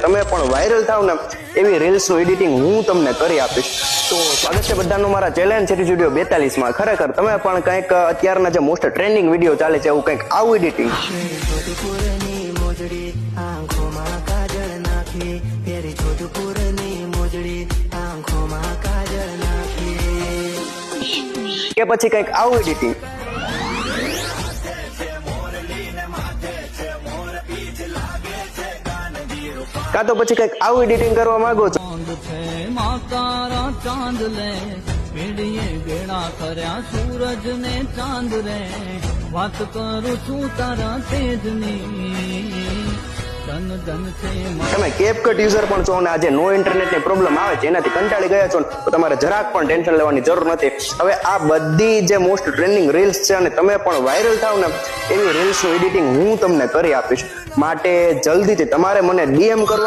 તમે પણ વાયરલ થાવ ને એવી રીલ્સનું એડિટિંગ હું તમને કરી આપીશ. તો સ્વાગત છે બધાનું મારા ચેલેન્જ સિટી સ્ટુડિયો 42 માં. ખરેખર તમે પણ કંઈક અત્યારના જે મોસ્ટ ટ્રેન્ડિંગ વિડીયો ચાલે છે એવું કંઈક આવું એડિટિંગ કે પછી કંઈક આવું એડિટિંગ કાં તો પછી કંઈક આવું એડિટિંગ કરવા માંગો છો ચાંદ લે પીડીએ ગેડા કર્યા સૂરજ ને ચાંદ રે વાત કરું છું તારા તેજની ધન ધન છે. તમે કેપકટ યુઝર પણ છો અને આજે નો ઇન્ટરનેટની પ્રોબ્લેમ આવે છે એનાથી કંટાળી ગયા છો તો તમારે જરાક પણ ટેન્શન લેવાની જરૂર નથી. હવે આ બધી જે મોસ્ટ ટ્રેન્ડિંગ રીલ્સ છે અને તમે પણ વાયરલ થાવ ને એવી રીલ્સનું એડિટિંગ હું તમને કરી આપીશ. માટે જલ્દીથી તમારે મને ડીએમ કરવા